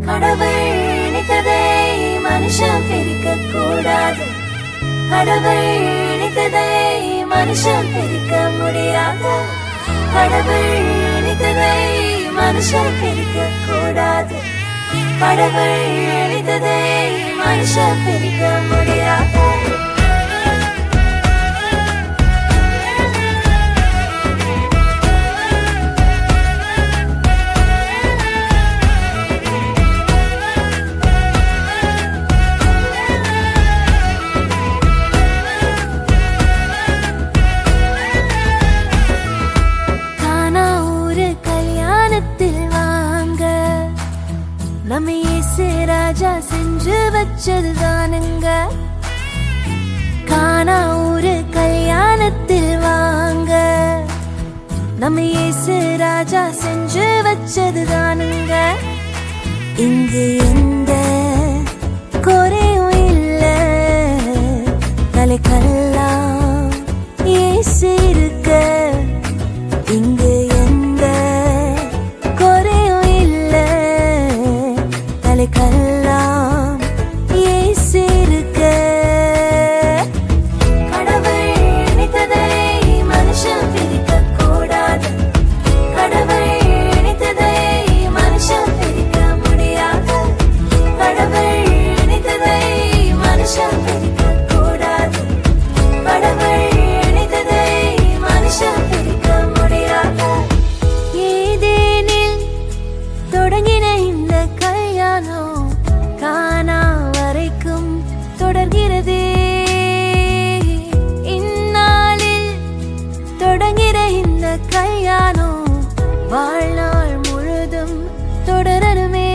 கடவுள் நினைத்ததை மனுஷன் பிரிக்க கூடாது. கடவுள் நினைத்ததை மனுஷன் பிரிக்க முடியாது. கடவுள் நினைத்ததை மனுஷன் பிரிக்க கூடாது. கடவுள் நினைத்ததை மனுஷன் பிரிக்க முடியாது. நம்ம இயேசு ராஜா செஞ்சு வச்சதுதானுங்க. கானா ஊரு கல்யாணத்தில் வாங்க. நம்ம இயேசு ராஜா செஞ்சு வச்சதுதானுங்க. இங்கு எந்த குறையும் இல்ல. தலைக்கெல்லாம் இயேசு இருக்க. இங்கு கல்லாம் இயேசு இருக்க. கடவுள் நினைத்ததை மனுஷன் பிரிக்க கூடாது. கடவுள் நினைத்ததை மனுஷன் பிரிக்க முடியாது. கடவுள் நினைத்ததை மனுஷன் பிரிக்க கூடாது. கடவுள் நினைத்ததை மனுஷன் பிரிக்க முடியாது. ஏதேனில் தொடங்கின இந்த கானா வரைக்கும் தொடர்கிறது. இந்நாளில் தொடங்கிற இந்த கல்யாணம் வாழ்நாள் முழுதும் தொடரணுமே.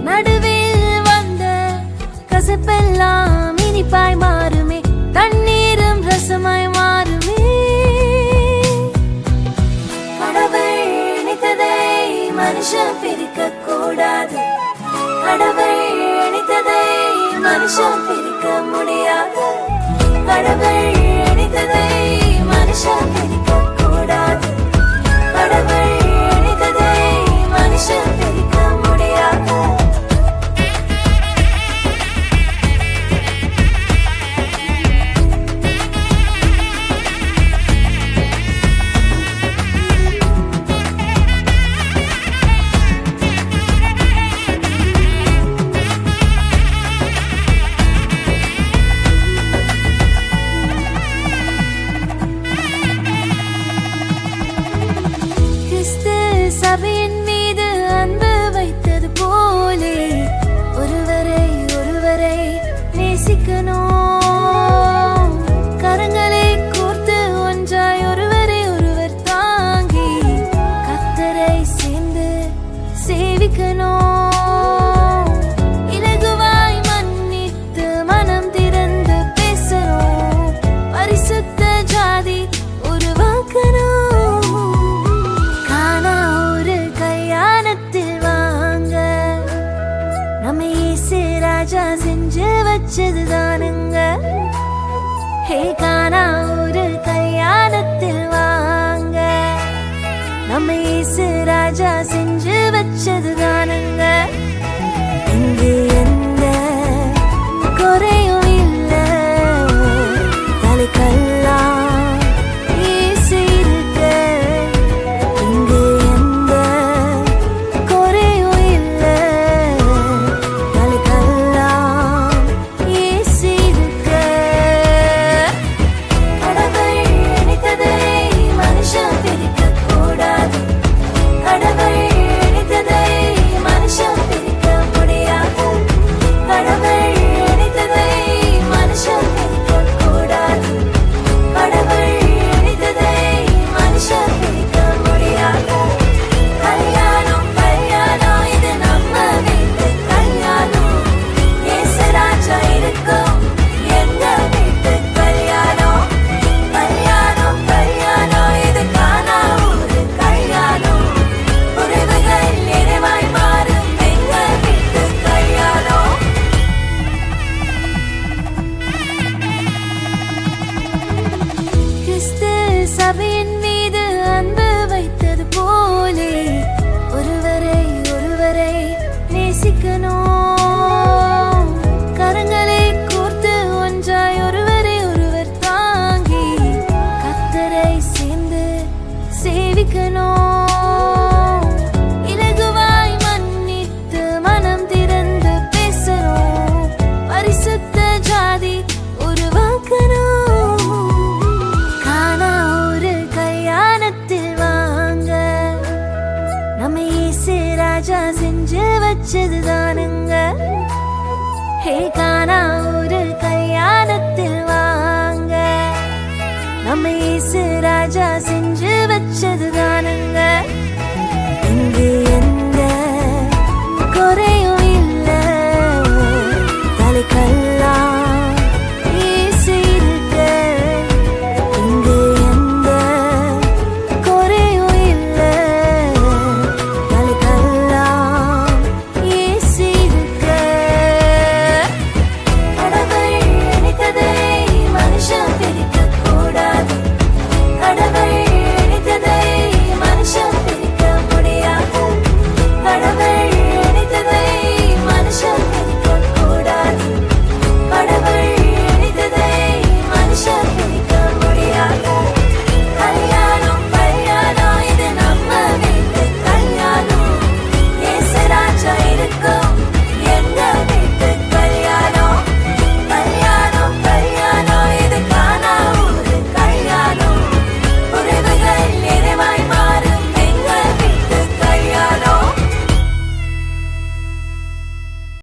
நடுவில் வந்த கசப்பெல்லாம் இனிப்பாய் மாறுமே. தண்ணீரும் ரசமாய் மாறுமே. கடவுள் நினைத்ததை மனுஷன் பிரிக்க கூடாது. கடவுள் நினைத்ததை மனுஷன் பிரிக்க முடியாது. கடவுள் நினைத்ததை மனுஷன் பிரிக்க கூடாது. கடவுள் நினைத்ததை மனுஷன் பிரிக்க முடியாது. சபையின் மீது அன்பு வைத்தது போலே ஒருவரை ஒருவரை நேசிக்கணும். கரங்களை கோர்த்து ஒன்றாய் ஒருவரை ஒருவர் தாங்கி கர்த்தரை சேர்ந்து சேவிக்கணும். இலகுவாய் மன்னித்து மனம் திறந்து பேசணும். பரிசுத்த ஜாதி உருவாக்கணும். ராஜா செஞ்சு வச்சதுதானுங்க. ஹே கானா ஊரு கல்யாணத்தில் வாங்க. நம்ம இயேசு ராஜா செஞ்சு வச்சதுதானுங்க. இங்கு எந்த குறையும் இல்ல. தலைக்கெல்லாம் இயேசு இருக்க. இங்கு எந்த குறையும் இல்ல. மனுஷன் பிரிக்க கேட்கணும், இலகுவாய் மன்னித்து மனம் திறந்து பேசணும், பரிசுத்த ஜாதி உருவாக்கணும். காணா ஒரு கல்யாணத்தில் வாங்க, நம்ம இயேசு ராஜா செஞ்சு வச்சதுதானுங்க. ஹே, காணா ஒரு கல்யாணத்தில் வாங்க, நம்ம இயேசு ராஜா செஞ்சு வச்சதுதானுங்க.